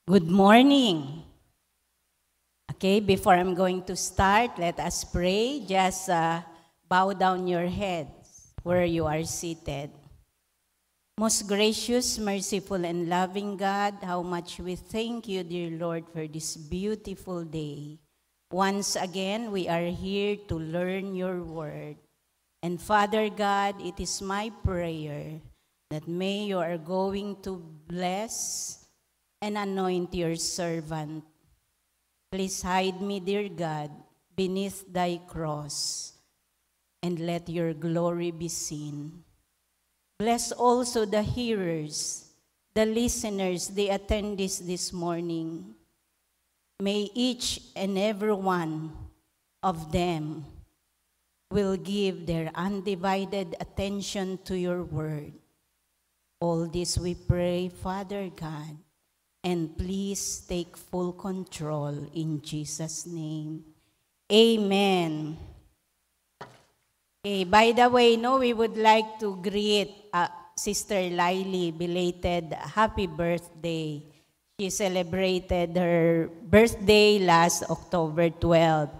Good morning. Okay, before I'm going to start, let us pray. Just bow down your heads where you are seated. Most gracious, merciful, and loving God, how much we thank you, dear Lord, for this beautiful day. Once again, we are here to learn your word. And Father God, it is my prayer that may you are going to bless and anoint your servant. Please hide me, dear God, beneath thy cross, and let your glory be seen. Bless also the hearers, the listeners, the attendees this morning. May each and every one of them will give their undivided attention to your word. All this we pray, Father God, and please take full control in Jesus' name. Amen. Okay, by the way, we would like to greet Sister Laili, belated happy birthday. She celebrated her birthday last October 12.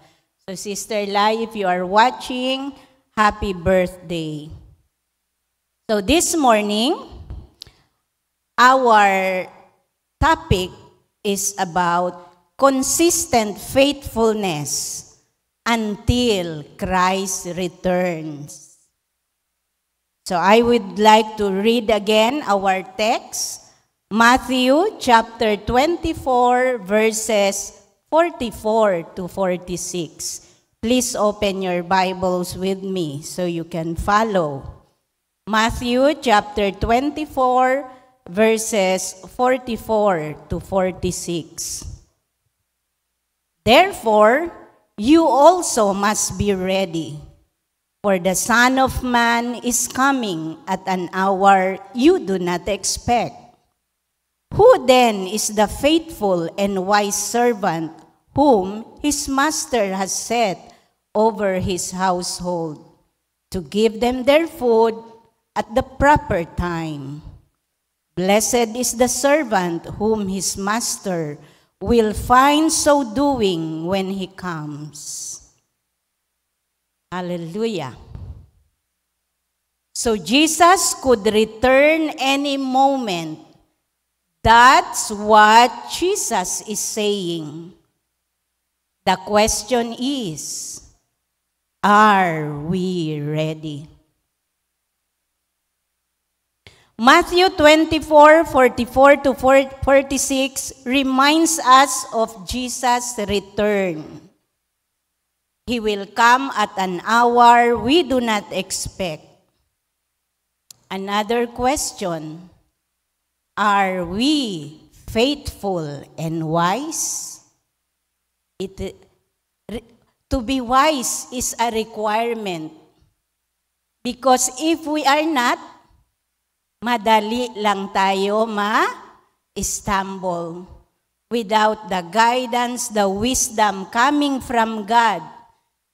So Sister Lai, if you are watching, happy birthday. So this morning, our topic is about consistent faithfulness until Christ returns. So I would like to read again our text, Matthew chapter 24, verses 44 to 46. Please open your Bibles with me so you can follow. Matthew chapter 24, verses 44 to 46. Therefore, you also must be ready, for the Son of Man is coming at an hour you do not expect. Who then is the faithful and wise servant whom his master has set over his household to give them their food at the proper time? Blessed is the servant whom his master will find so doing when he comes. Hallelujah. So Jesus could return any moment. That's what Jesus is saying. The question is, are we ready? Matthew 24, 44 to 46 reminds us of Jesus' return. He will come at an hour we do not expect. Another question, are we faithful and wise? To be wise is a requirement, because if we are not, madali lang tayo ma-stumble without the guidance, the wisdom coming from God,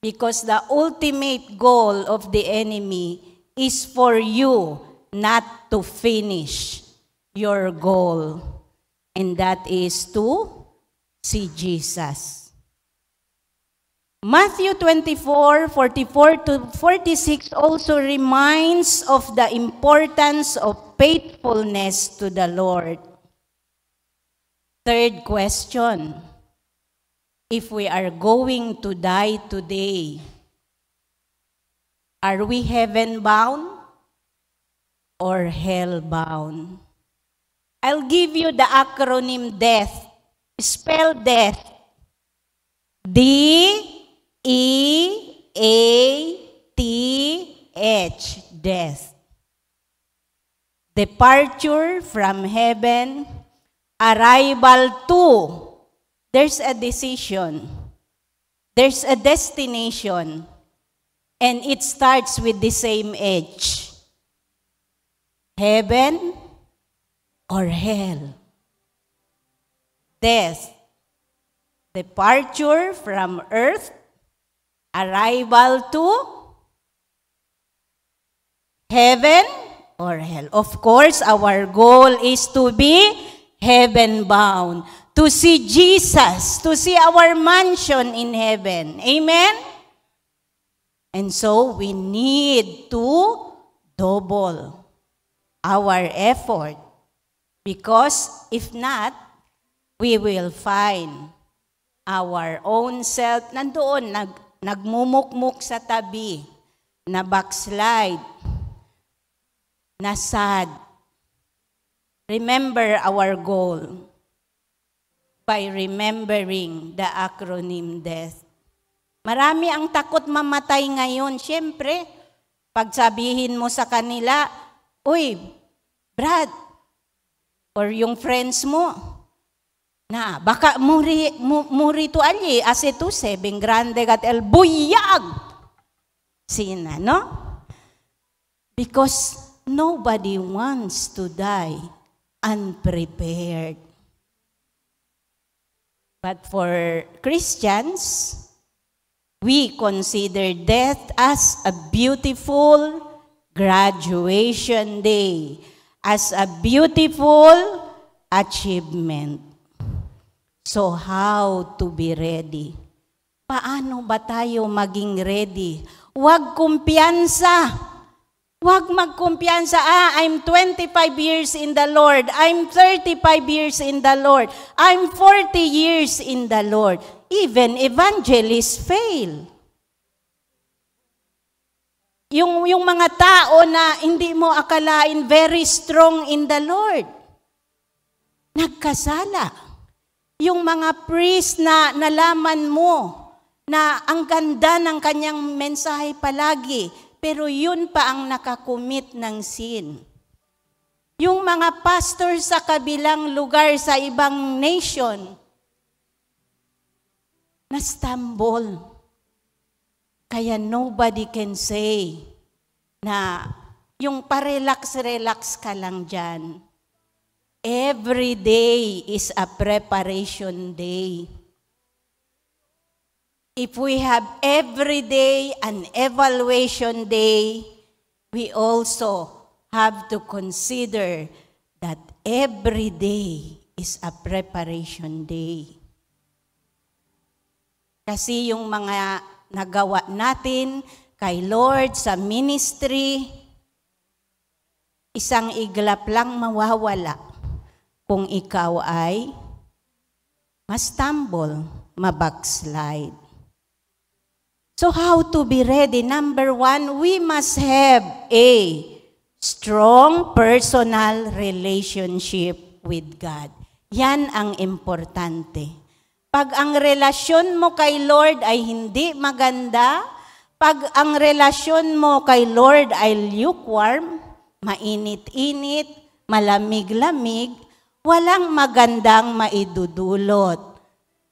because the ultimate goal of the enemy is for you not to finish your goal, and that is to see Jesus. Matthew 24, 44 to 46 also reminds of the importance of faithfulness to the Lord. Third question, if we are going to die today, are we heaven-bound or hell-bound? I'll give you the acronym DEATH. Spell DEATH. D-E-A-T-H, death. Departure from heaven, arrival to. There's a decision. There's a destination. And it starts with the same H. Heaven or hell. Death. Departure from earth, arrival to heaven or hell. Of course, our goal is to be heaven-bound, to see Jesus, to see our mansion in heaven. Amen? And so we need to double our effort, because if not, we will find our own self nandoon, nagmumukmuk sa tabi, na backslide, na sad. Remember our goal by remembering the acronym DEATH. Marami ang takot mamatay ngayon. Siyempre, pag sabihin mo sa kanila, uy, Brad, or yung friends mo, na baka muri to ali, asetuse, bing grande gat el buyag. Sina, no? Because nobody wants to die unprepared. But for Christians, we consider death as a beautiful graduation day, as a beautiful achievement. So how to be ready? Paano ba tayo maging ready? Huwag kumpiyansa. Huwag magkumpiyansa, I'm 25 years in the Lord. I'm 35 years in the Lord. I'm 40 years in the Lord. Even evangelists fail. Yung mga tao na hindi mo akalain very strong in the Lord, nagkasala. Yung mga priest na nalaman mo na ang ganda ng kanyang mensahe palagi, pero yun pa ang nakakumit ng sin. Yung mga pastor sa kabilang lugar sa ibang nation, na-stumble. Kaya nobody can say na yung pa-relax-relax ka lang dyan. Every day is a preparation day. If we have every day an evaluation day, we also have to consider that every day is a preparation day. Kasi yung mga nagawa natin kay Lord sa ministry, isang iglap lang mawawala kung ikaw ay ma-stumble, ma-backslide. So how to be ready? Number one, we must have a strong personal relationship with God. Yan ang importante. Pag ang relasyon mo kay Lord ay hindi maganda, pag ang relasyon mo kay Lord ay lukewarm, mainit-init, malamig-lamig, walang magandang maidudulot.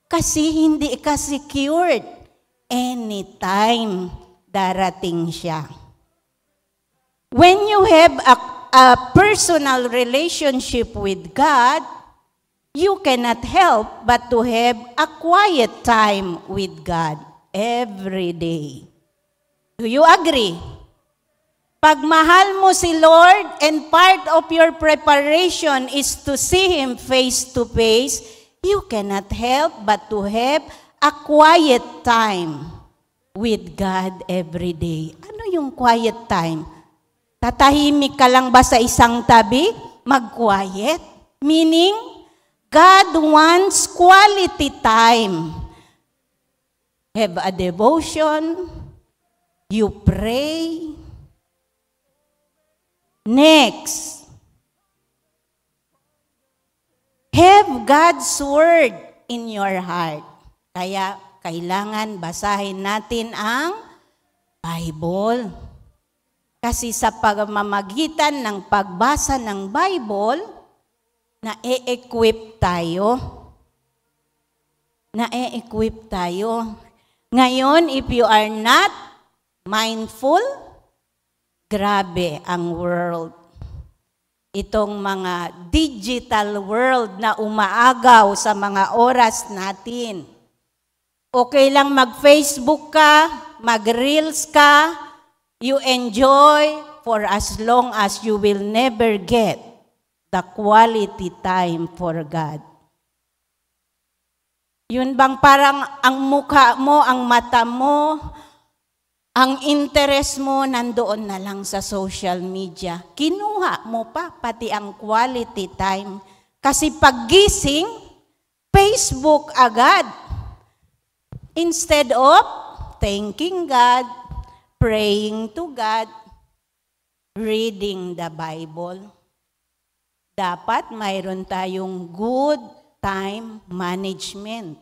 Kasi hindi ka secured. Anytime darating siya. When you have a personal relationship with God, you cannot help but to have a quiet time with God every day. Do you agree? Pag mahal mo si Lord and part of your preparation is to see Him face to face, you cannot help but to have a quiet time with God every day. Ano yung quiet time? Tatahimik ka lang ba sa isang tabi? Mag-quiet? Meaning, God wants quality time. Have a devotion. You pray. Next, have God's word in your heart. Kaya kailangan basahin natin ang Bible. Kasi sa pamamagitan ng pagbasa ng Bible, na-equip tayo. Na-equip tayo. Ngayon, if you are not mindful, grabe ang world. Itong mga digital world na umaagaw sa mga oras natin. Okay lang mag-Facebook ka, mag-reels ka, you enjoy for as long as you will never get the quality time for God. Yun bang parang ang mukha mo, ang mata mo, ang interest mo nandoon na lang sa social media. Kinuha mo pa pati ang quality time. Kasi paggising, Facebook agad. Instead of thanking God, praying to God, reading the Bible. Dapat mayroon tayong good time management.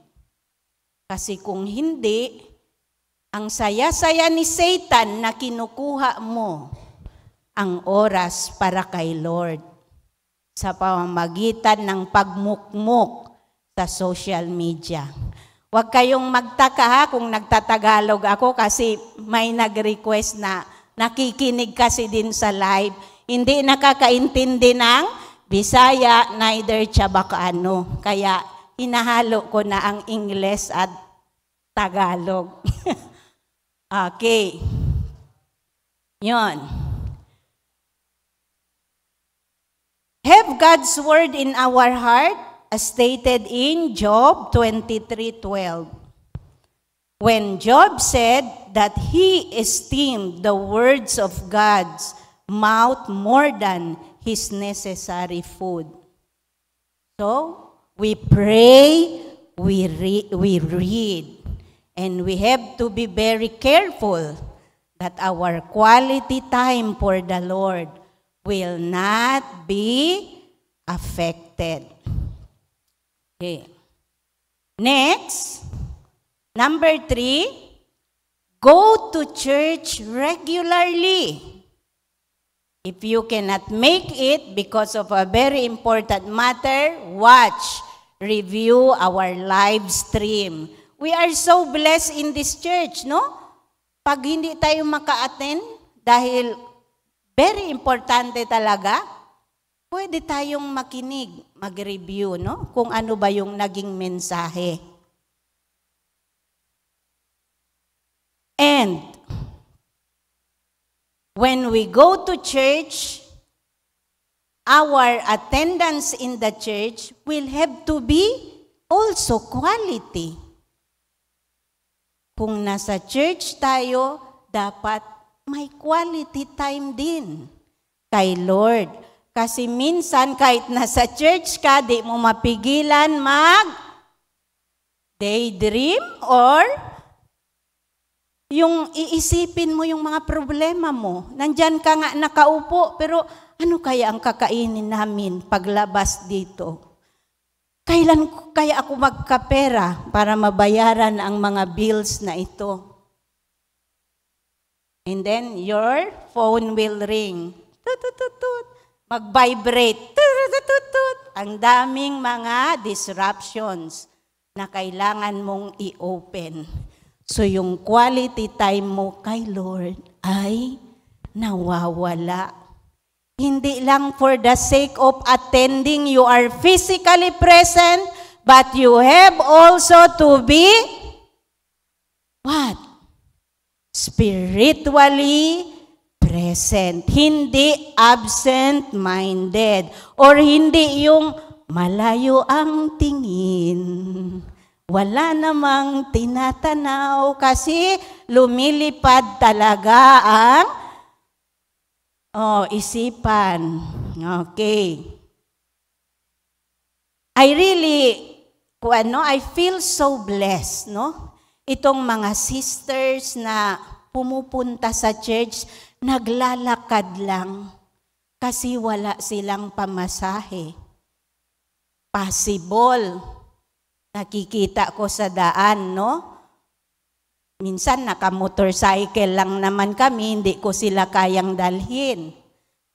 Kasi kung hindi, ang saya-saya ni Satan na kinukuha mo ang oras para kay Lord sa pamamagitan ng pagmukmuk sa social media. Huwag kayong magtaka ha kung nagtatagalog ako kasi may nag-request na nakikinig kasi din sa live. Hindi nakakaintindi ng Bisaya, neither Chabacano. Kaya hinahalo ko na ang Ingles at Tagalog. Okay. Yon. Have God's word in our heart, as stated in Job 23:12. When Job said that he esteemed the words of God's mouth more than his necessary food. So, we pray, we read, and we have to be very careful that our quality time for the Lord will not be affected. Okay. Next, number 3, go to church regularly. If you cannot make it because of a very important matter, watch, review our live stream. We are so blessed in this church, no? Pag hindi tayo maka-attend, dahil very importante talaga, pwede tayong makinig, mag-review, no? Kung ano ba yung naging mensahe. And when we go to church, our attendance in the church will have to be also quality. Kung nasa church tayo, dapat may quality time din kay Lord. Kasi minsan kahit nasa church ka, di mo mapigilan daydream or yung iisipin mo yung mga problema mo. Nandyan ka nga nakaupo, pero ano kaya ang kakainin namin paglabas dito? Kailan kaya ako magkapera para mabayaran ang mga bills na ito? And then your phone will ring. Tutututut. Mag-vibrate. Tutututut. Ang daming mga disruptions na kailangan mong i-open. So yung quality time mo kay Lord ay nawawala. Hindi lang for the sake of attending, you are physically present, but you have also to be what? Spiritually present. Hindi absent-minded. Or hindi yung malayo ang tingin. Wala namang tinatanaw kasi lumilipad talaga ang isipan. Okay. I feel so blessed, no? Itong mga sisters na pumupunta sa church, naglalakad lang kasi wala silang pamasahe. Possible. Nakikita ko sa daan, no? Minsan naka-motorcycle lang naman kami, hindi ko sila kayang dalhin.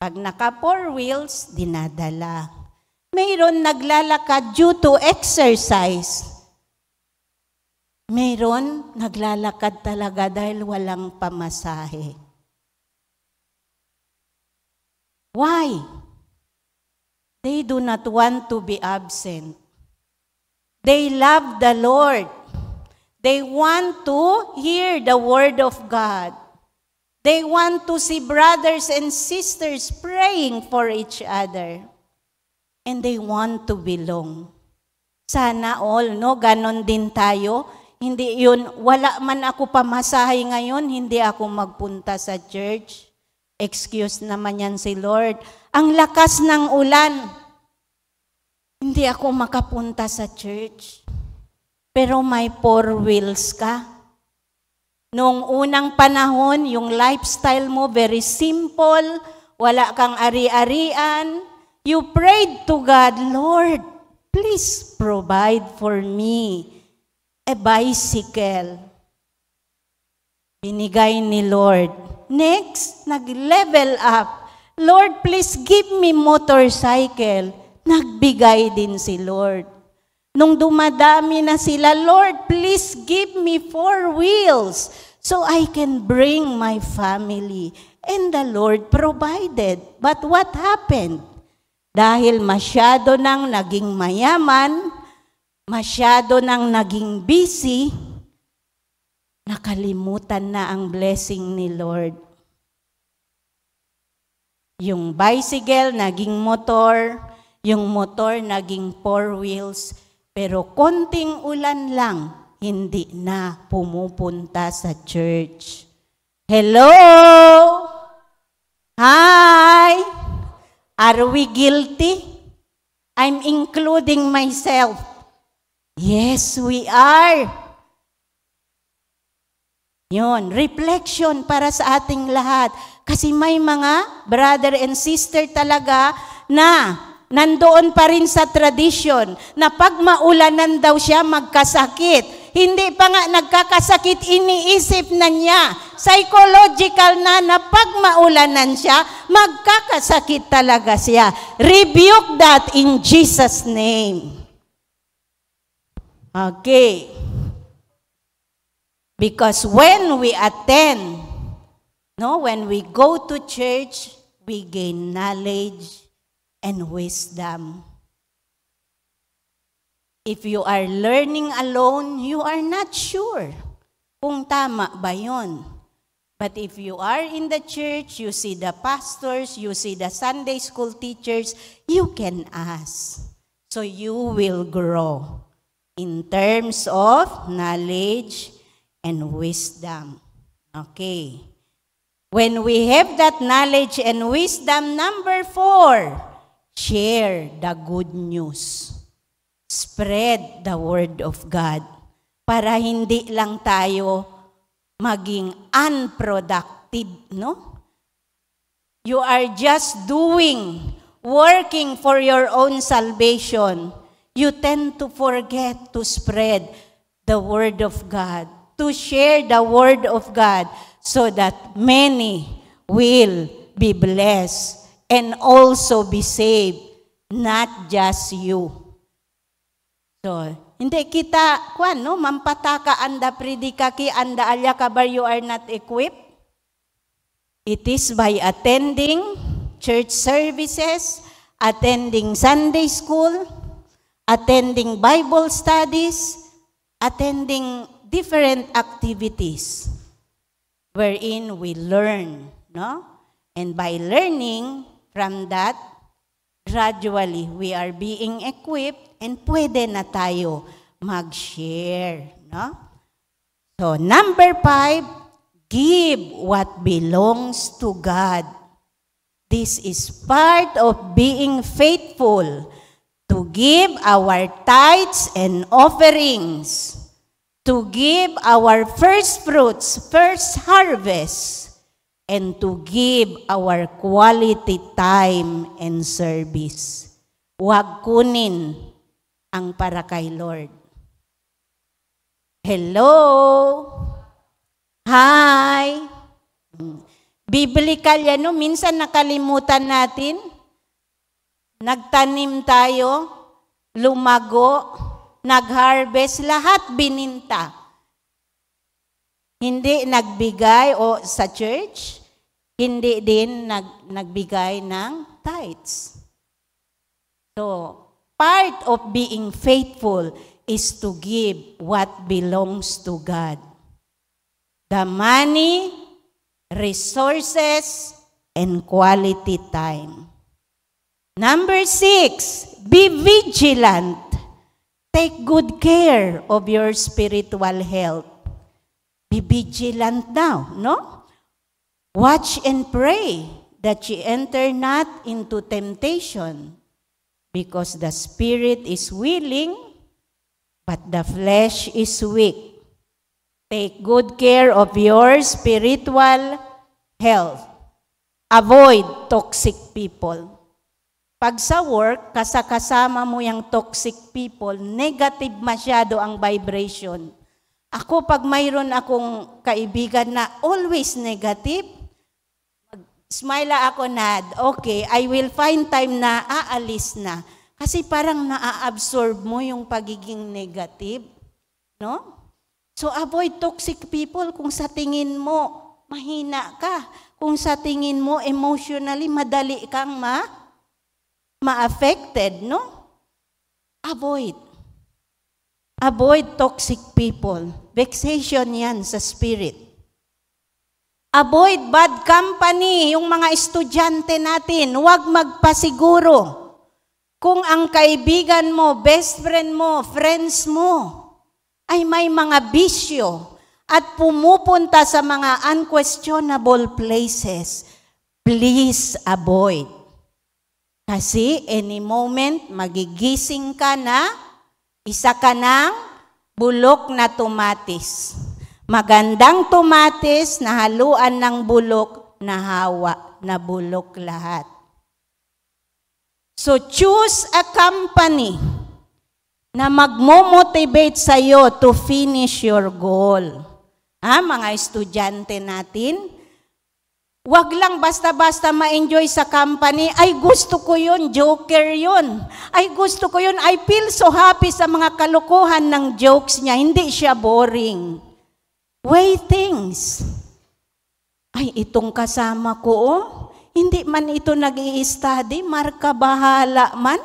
Pag naka-4 wheels, dinadala. Mayroon naglalakad due to exercise. Mayroon naglalakad talaga dahil walang pamasahe. Why? They do not want to be absent. They love the Lord. They want to hear the word of God. They want to see brothers and sisters praying for each other. And they want to belong. Sana all, no? Ganon din tayo. Hindi yun, wala man ako pamasahe ngayon, hindi ako magpunta sa church. Excuse naman yan si Lord. Ang lakas ng ulan, hindi ako makapunta sa church. Pero may 4 wheels ka. Noong unang panahon, yung lifestyle mo very simple, wala kang ari-arian. You prayed to God, Lord, please provide for me a bicycle. Binigay ni Lord. Next, nag-level up. Lord, please give me motorcycle. Nagbigay din si Lord. Nung dumadami na sila, Lord, please give me 4 wheels so I can bring my family. And the Lord provided. But what happened? Dahil masyado nang naging mayaman, masyado nang naging busy, nakalimutan na ang blessing ni Lord. Yung bicycle naging motor, yung motor naging 4 wheels, pero konting ulan lang, hindi na pumupunta sa church. Hello? Hi? Are we guilty? I'm including myself. Yes, we are. Yun, reflection para sa ating lahat. Kasi may mga brother and sister talaga na nandoon pa rin sa tradition na pag maulanan daw siya magkasakit. Hindi pa nga nagkakasakit, iniisip na niya. Psychological na pag maulanan siya, magkakasakit talaga siya. Rebuke that in Jesus' name. Okay. Because when we attend, when we go to church, we gain knowledge and wisdom. If you are learning alone, you are not sure kung tama ba yun. But if you are in the church, you see the pastors, you see the Sunday school teachers, you can ask. So you will grow in terms of knowledge and wisdom. Okay. When we have that knowledge and wisdom, number 4, share the good news. Spread the word of God para hindi lang tayo maging unproductive, no? You are just working for your own salvation. You tend to forget to spread the word of God, to share the word of God so that many will be blessed and also be saved, not just you. So, hindi kita, mampataka anda predikaki anda alya kabar you are not equipped. It is by attending church services, attending Sunday school, attending Bible studies, attending different activities wherein we learn, no? And by learning from that, gradually we are being equipped and pwede na tayo mag-share, no? So, number 5, give what belongs to God. This is part of being faithful to give our tithes and offerings, to give our first fruits, first harvest, and to give our quality time and service. Huwag kunin ang para kay Lord. Hello? Hi? Biblical yan, no? Minsan nakalimutan natin. Nagtanim tayo, lumago, nag-harvest, lahat bininta. Hindi nagbigay sa church, hindi din nagbigay ng tithes. So, part of being faithful is to give what belongs to God. The money, resources, and quality time. Number 6, be vigilant. Take good care of your spiritual health. Be vigilant now, no? Watch and pray that ye enter not into temptation, because the spirit is willing, but the flesh is weak. Take good care of your spiritual health. Avoid toxic people. Pag sa work, kasama mo yung toxic people, negative masyado ang vibration. Ako, pag mayroon akong kaibigan na always negative, smile ako na, okay, I will find time na aalis na. Kasi parang naa-absorb mo yung pagiging negative. No? So avoid toxic people kung sa tingin mo mahina ka. Kung sa tingin mo emotionally madali kang ma-affected, no? Avoid. Avoid toxic people. Vexation yan sa spirit. Avoid bad company, yung mga estudyante natin. Huwag magpasiguro. Kung ang kaibigan mo, best friend mo, friends mo, ay may mga bisyo at pumupunta sa mga unquestionable places, please avoid. Kasi any moment, magigising ka na, isa ka ng bulok na tumatis. Magandang tumatis na haluan ng bulok na hawa, na bulok lahat. So choose a company na magmo-motivate sa'yo to finish your goal. Mga estudyante natin, wag lang basta-basta ma-enjoy sa company. Ay, gusto ko yun, joker yun. Ay, gusto ko yun, I feel so happy sa mga kalokohan ng jokes niya. Hindi siya boring. Weigh things. Ay, itong kasama ko, hindi man ito nag-i-study, marka bahala man.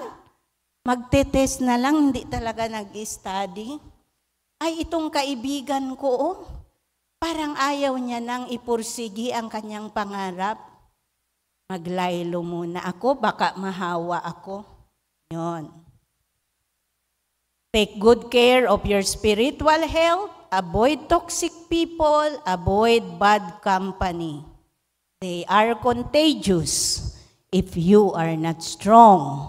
Magte-test na lang, hindi talaga nag-i-study. Ay, itong kaibigan ko, parang ayaw niya nang ipursigi ang kanyang pangarap. Maglaylo muna ako, baka mahawa ako. Yun. Take good care of your spiritual health. Avoid toxic people. Avoid bad company. They are contagious if you are not strong.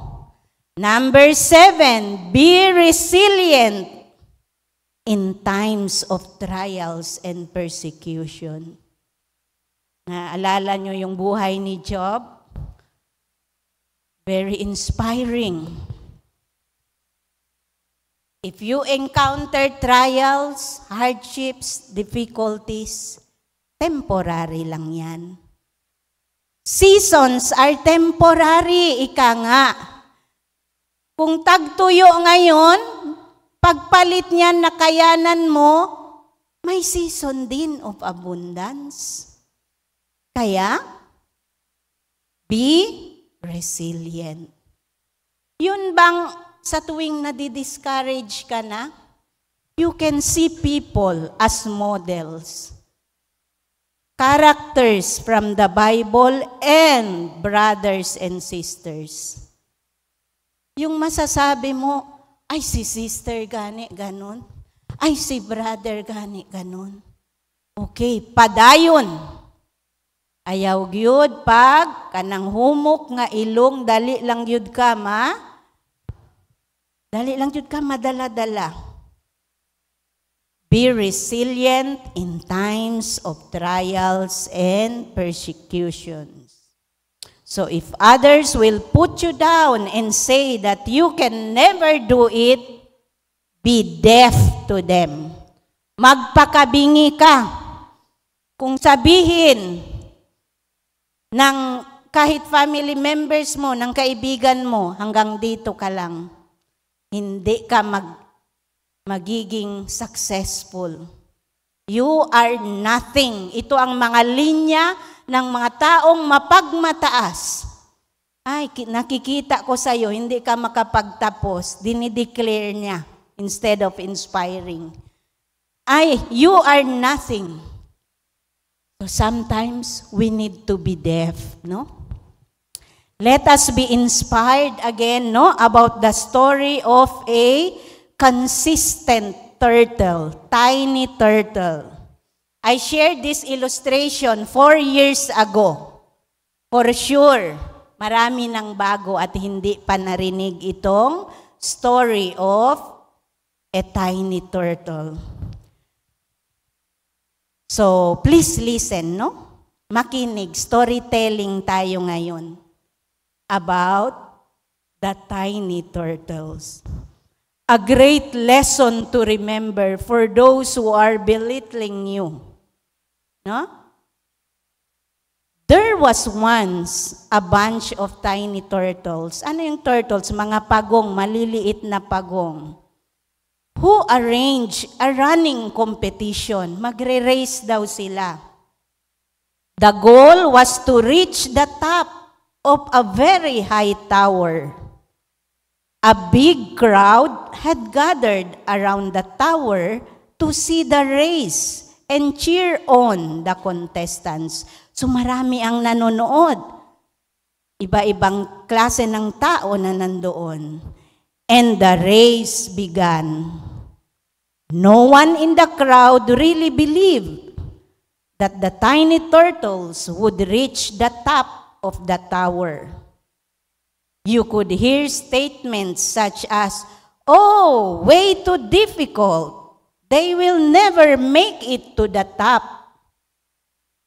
Number 7, be resilient in times of trials and persecution. Naalala nyo yung buhay ni Job? Very inspiring. If you encounter trials, hardships, difficulties, temporary lang yan. Seasons are temporary, ika nga. Kung tagtuyo ngayon, pagpalit niyan na kayanan mo, may season din of abundance. Kaya, be resilient. Yun bang sa tuwing nadi-discourage ka na, you can see people as models. Characters from the Bible and brothers and sisters. Yung masasabi mo, ay si sister gani, ganon. Ay si brother gani, ganon. Okay, padayon. Ayaw gyud pag kanang humok nga ilong, dali lang gyud ka madala-dala. Be resilient in times of trials and persecutions. So if others will put you down and say that you can never do it, be deaf to them. Magpakabingi ka. Kung sabihin ng kahit family members mo, ng kaibigan mo, hanggang dito ka lang, hindi ka magiging successful. You are nothing. Ito ang mga linya ng mga taong mapagmataas. Ay, nakikita ko sa iyo, hindi ka makapagtapos. Dinideclare niya instead of inspiring. Ay, you are nothing. So sometimes we need to be deaf, no? Let us be inspired again, no, about the story of a consistent turtle, tiny turtle. I shared this illustration 4 years ago. For sure, marami ng bago at hindi pa narinig itong story of a tiny turtle. So, please listen, no? Makinig, storytelling tayo ngayon about the tiny turtles. A great lesson to remember for those who are belittling you. No? There was once a bunch of tiny turtles. Ano yung turtles? Mga pagong, maliliit na pagong. Who arranged a running competition. Magre-race daw sila. The goal was to reach the top of a very high tower. A big crowd had gathered around the tower to see the race and cheer on the contestants. So marami ang nanonood. Iba-ibang klase ng tao na nandoon. And the race began. No one in the crowd really believed that the tiny turtles would reach the top of the tower. You could hear statements such as, "Oh, way too difficult. They will never make it to the top.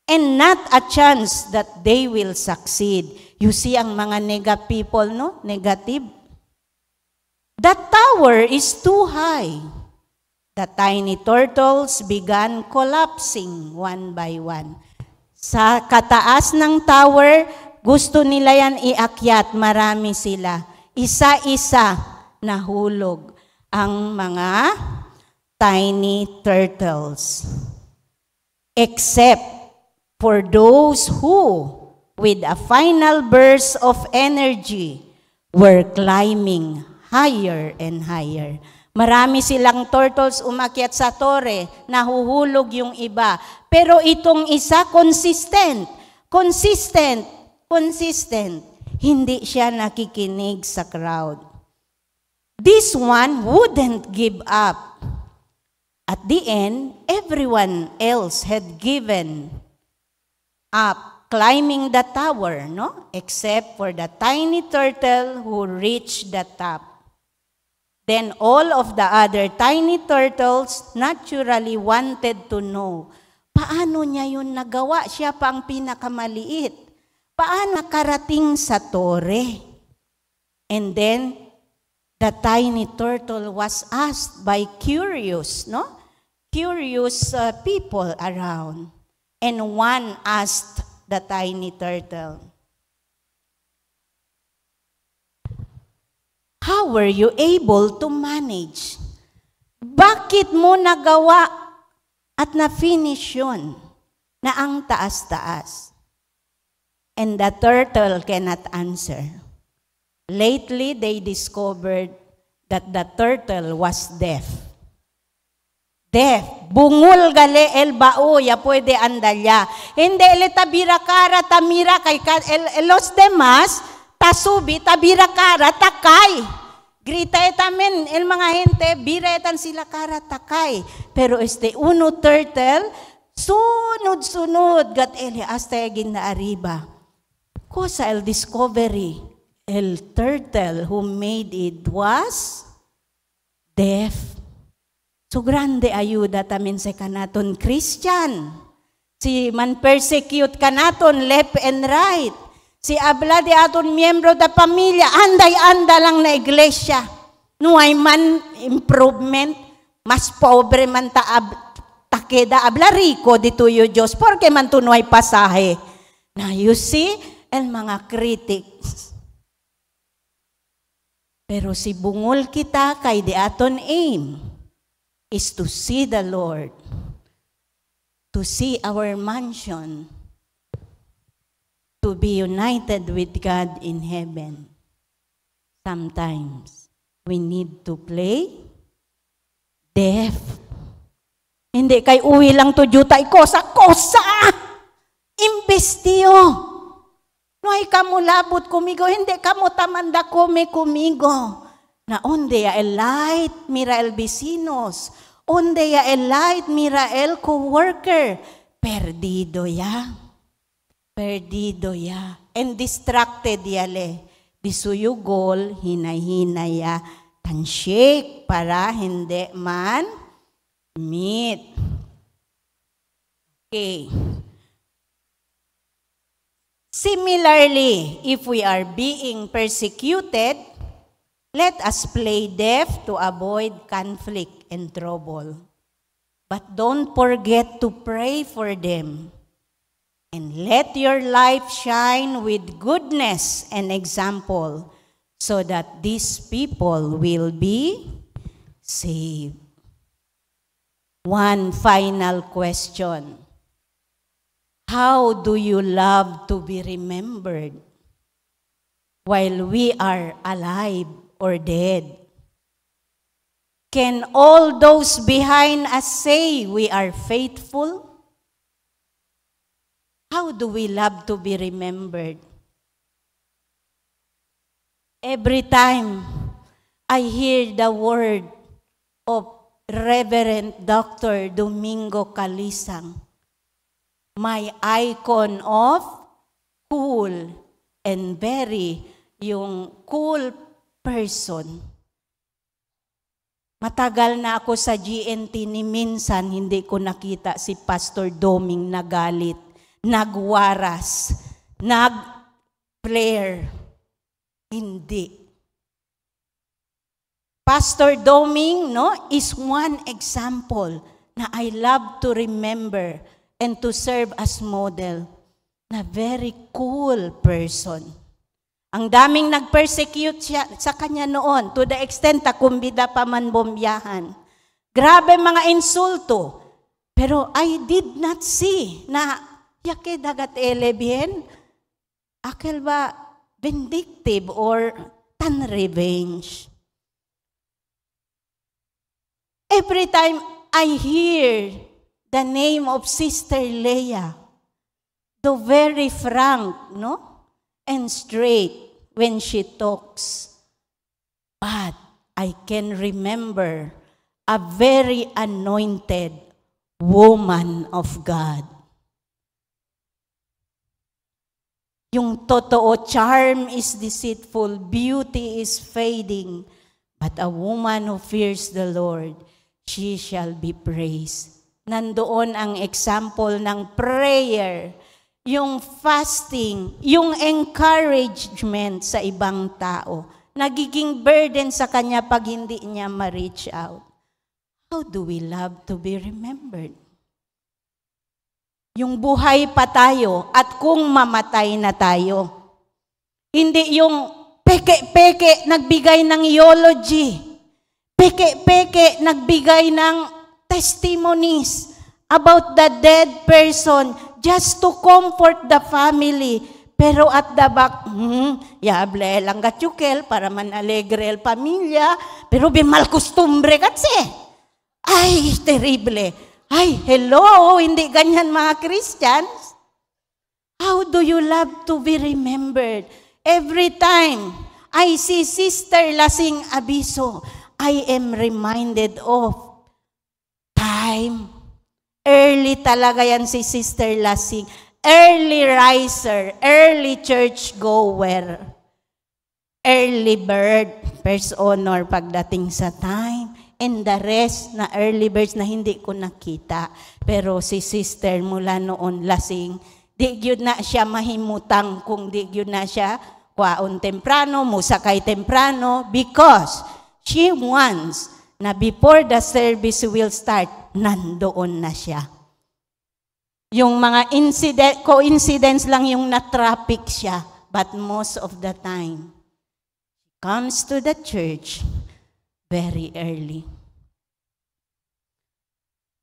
And not a chance that they will succeed." You see ang mga people, no? Negative. The tower is too high. The tiny turtles began collapsing one by one. Sa kataas ng tower, gusto nila yan iakyat, marami sila. Isa-isa nahulog ang mga tiny turtles. Except for those who, with a final burst of energy, were climbing higher and higher. Marami silang turtles umakyat sa tore, nahuhulog yung iba. Pero itong isa, consistent. Hindi siya nakikinig sa crowd. This one wouldn't give up. At the end, everyone else had given up climbing the tower, no? Except for the tiny turtle who reached the top. Then all of the other tiny turtles naturally wanted to know, paano niya yun nagawa? Siya pa ang pinakamaliit. Paano nakarating sa tore? And then, the tiny turtle was asked by curious people around. And one asked the tiny turtle, "How were you able to manage? Bakit mo nagawa at na-finish yun na ang taas-taas?" And the turtle cannot answer. Lately, they discovered that the turtle was deaf. Deaf. Bungol gali el bao, ya puede andalya. Hindi elita birakara tamira kay los demás, tasubi, tabira kara, takay. Grita etamen, el mga gente, biretan sila kara, takay. Pero uno turtle, sunod-sunod, gat eli, hasta egin na arriba. Cosa el discovery, el turtle who made it was deaf. So grande ayuda tamin sa kanaton Christian. Si man persecute kanaton left and right. Si abla di aton miyembro da pamilya, anday-anda lang na iglesia. Nuay man improvement, mas pobre man takeda abla rico dituyo Diyos, porque man tunuay pasahe. Na you see, el mga critics. Pero si bungol kita kay di aton aim is to see the Lord, to see our mansion, to be united with God in heaven. Sometimes, we need to play deaf. Hindi kay uwi lang to jutay kosa. Imbestiyo. No ay kamo labot kumigo, hindi kamo tamanda kumigo. Na onde ya elite mira el vecinos, onde ya elite mira el coworker, perdido ya. Perdido ya. And distracted yale. Disuyugol, hinay-hinay ya. Handshake para hindi man meet. Okay. Similarly, if we are being persecuted, let us play deaf to avoid conflict and trouble. But don't forget to pray for them. And let your life shine with goodness and example so that these people will be saved. One final question. How do you love to be remembered while we are alive or dead? Can all those behind us say we are faithful? How do we love to be remembered? Every time I hear the word of Reverend Dr. Domingo Calisang, my icon of cool and very yung cool person. Matagal na ako sa GNT ni minsan hindi ko nakita si Pastor Doming nagalit, nagwaras, nag-flare. Hindi. Pastor Doming, no, is one example na I love to remember and to serve as model na very cool person. Ang daming nag-persecute siya sa kanya noon to the extent na kumbida pa man bombiyahan. Grabe mga insulto. Pero I did not see na yake dagat elebien akel ba vindictive or tan revenge. Every time I hear the name of Sister Leah, though very frank, no? And straight when she talks. But I can remember a very anointed woman of God. Yung totoo, charm is deceitful, beauty is fading, but a woman who fears the Lord, she shall be praised. Nandoon ang example ng prayer, yung fasting, yung encouragement sa ibang tao. Nagiging burden sa kanya pag hindi niya ma-reach out. How do we love to be remembered? Yung buhay pa tayo at kung mamatay na tayo. Hindi yung peke-peke nagbigay ng eulogy. Peke-peke nagbigay ng testimonies about the dead person just to comfort the family. Pero at the back, yable lang gatyukel para man alegre el pamilya, pero bimal costumbre katse. Ay, terrible. Ay, hello, hindi ganyan mga Christians. How do you love to be remembered? Every time I see Sister Lasing Abiso, I am reminded of time. Early talaga yan si Sister Lasing. Early riser, early church goer, early bird, first honor pagdating sa time. And the rest na early birds na hindi ko nakita. Pero si sister mula noon lasing, di yun na siya mahimutang kung di yun na siya kwaon temprano, musakay temprano, because she wants na before the service will start, nandoon na siya. Yung mga coincidence lang yung na-traffic siya, but most of the time, comes to the church very early.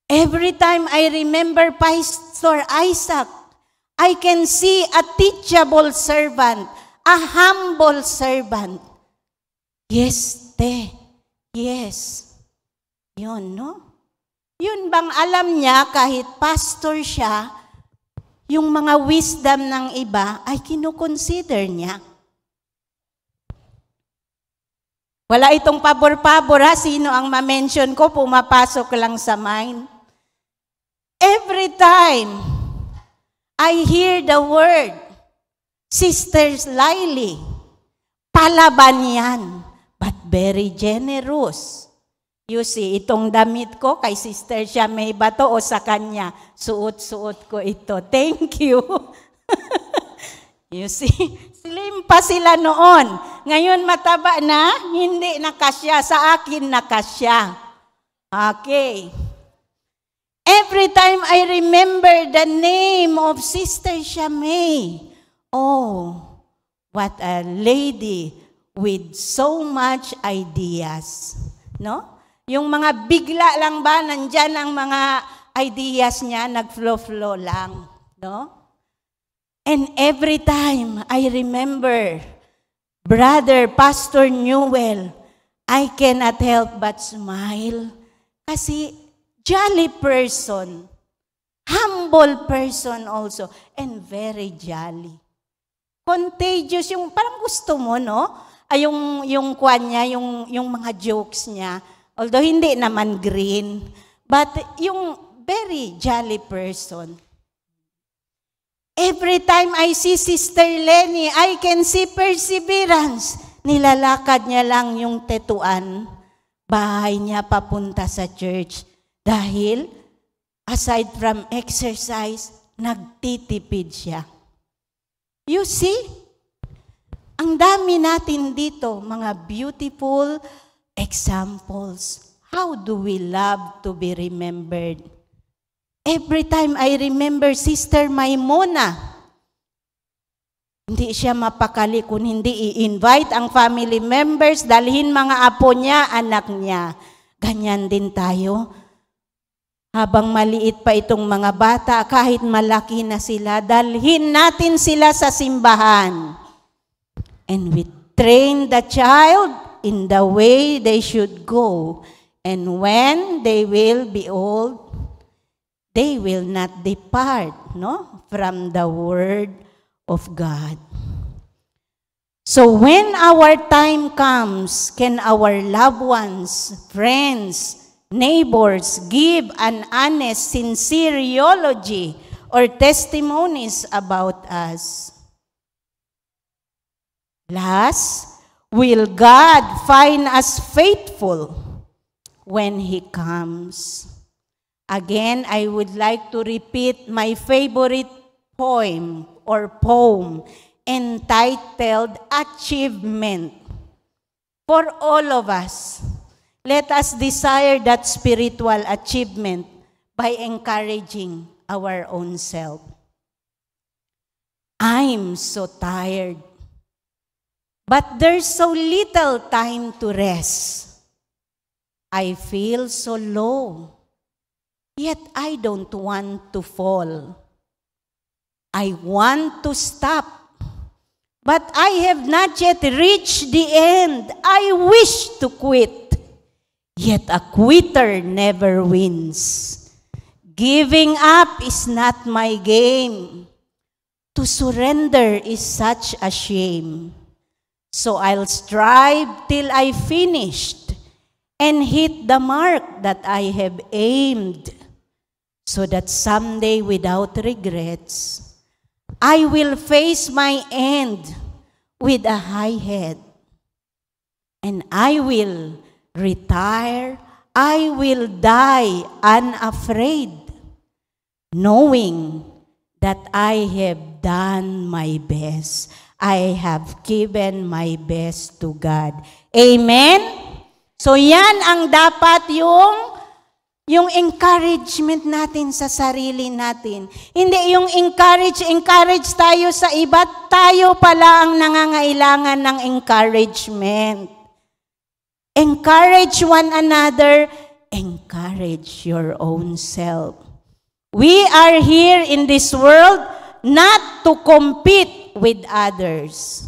Every time I remember Pastor Isaac, I can see a teachable servant, a humble servant. Yes, te. Yes. Yun, no? Yun bang alam niya kahit pastor siya, yung mga wisdom ng iba ay kinukonsider niya. Wala itong pabor-pabor ha, sino ang ma-mention ko, pumapasok lang sa mind. Every time I hear the word, Sisters Lily, palaban yan, but very generous. You see, itong damit ko kay Sister Shamay ba to o sa kanya? Suot-suot ko ito. Thank you. You see, slim pa sila noon. Ngayon mataba na, hindi nakasya. Sa akin nakasya. Okay. Every time I remember the name of Sister Shamay, oh, what a lady with so much ideas. No? Yung mga bigla lang ba, nandyan ang mga ideas niya, nag-flow-flow lang. No? And every time I remember Brother Pastor Newell, I cannot help but smile. Kasi jolly person, humble person also, and very jolly. Contagious, yung parang gusto mo, no? Ay, yung kwan niya, yung mga jokes niya, although hindi naman green, but yung very jolly person. Every time I see Sister Lenny, I can see perseverance. Nilalakad niya lang yung tetuan, bahay niya papunta sa church. Dahil, aside from exercise, nagtitipid siya. You see, ang dami natin dito, mga beautiful examples. How do we love to be remembered? Every time I remember Sister Maimona, hindi siya mapakali kung hindi i-invite ang family members, dalhin mga apo niya, anak niya. Ganyan din tayo. Habang maliit pa itong mga bata, kahit malaki na sila, dalhin natin sila sa simbahan. And we train the child in the way they should go. And when they will be old, they will not depart, no, from the Word of God. So when our time comes, can our loved ones, friends, neighbors give an honest, sincere eulogy or testimonies about us? Last, will God find us faithful when He comes? Again, I would like to repeat my favorite poem or poem entitled Achievement. For all of us, let us desire that spiritual achievement by encouraging our own self. I'm so tired, but there's so little time to rest. I feel so low. Yet I don't want to fall. I want to stop. But I have not yet reached the end. I wish to quit. Yet a quitter never wins. Giving up is not my game. To surrender is such a shame. So I'll strive till I finished and hit the mark that I have aimed. So that someday, without regrets, I will face my end with a high head. And I will retire, I will die unafraid, knowing that I have done my best. I have given my best to God. Amen? So yan ang dapat yung encouragement natin sa sarili natin. Hindi yung encourage tayo sa iba, tayo pala ang nangangailangan ng encouragement. Encourage one another, encourage your own self. We are here in this world not to compete with others.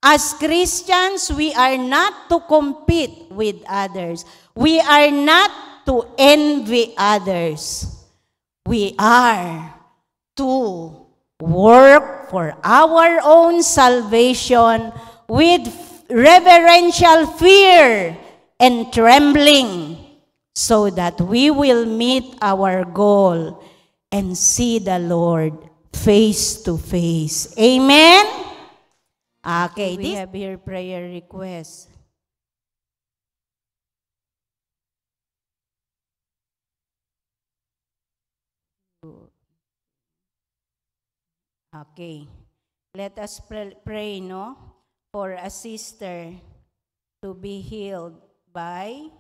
As Christians, we are not to compete with others. We are not to envy others. We are to work for our own salvation with reverential fear and trembling, so that we will meet our goal and see the Lord face to face. Amen? Okay, we have here prayer requests. Okay, let us pray, no? For a sister to be healed by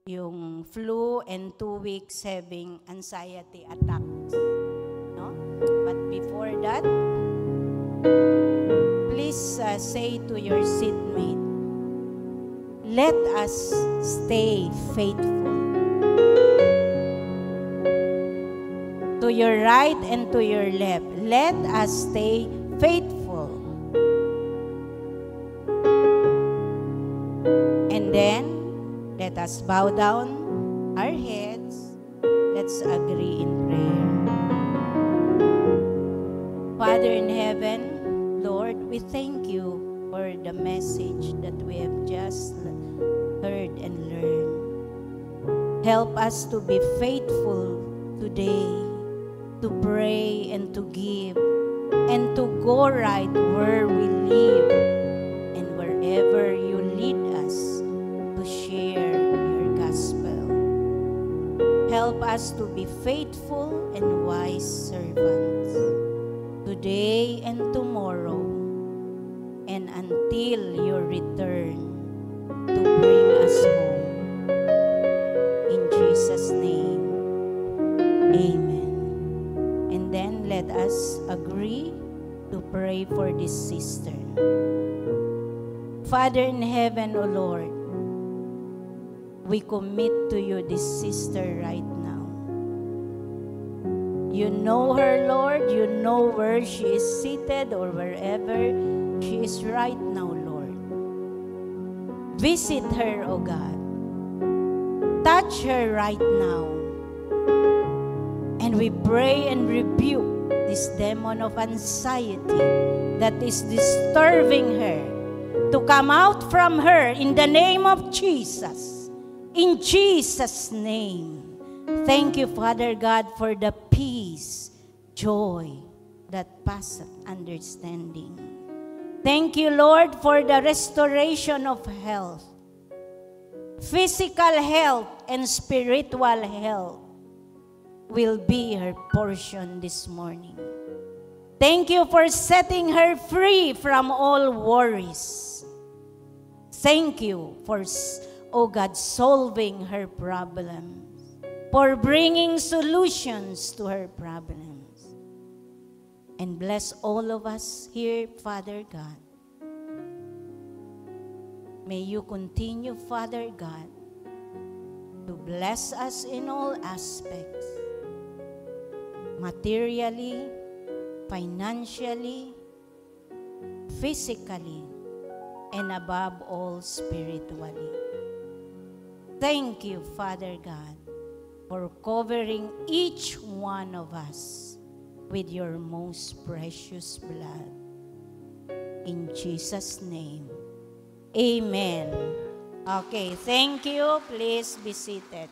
yung flu and 2 weeks having anxiety attacks. No? But before that, please say to your seatmate, let us stay faithful. To your right and to your left, let us stay faithful. And then, let us bow down our heads. Let's agree in prayer. Father in heaven, Lord, we thank you for the message that we have just heard and learned. Help us to be faithful today, to pray and to give, and to go right where we live and wherever you lead us to share your gospel. Help us to be faithful and wise servants today and tomorrow, and until your return to bring us home. In Jesus' name, amen. And then let us agree to pray for this sister. Father in heaven, O Lord, we commit to you this sister right now. You know her, Lord. You know where she is seated or wherever she is right now, Lord. Visit her, O God. Touch her right now. And we pray and rebuke this demon of anxiety that is disturbing her to come out from her in the name of Jesus. In Jesus' name. Thank you, Father God, for the peace, joy that passeth understanding. Thank you, Lord, for the restoration of health, physical health and spiritual health will be her portion this morning. Thank you for setting her free from all worries. Thank you for, oh God, solving her problems, for bringing solutions to her problems. And bless all of us here, Father God. May you continue, Father God, to bless us in all aspects, materially, financially, physically, and above all, spiritually. Thank you, Father God, for covering each one of us with your most precious blood. In Jesus' name, amen. Okay, thank you. Please be seated.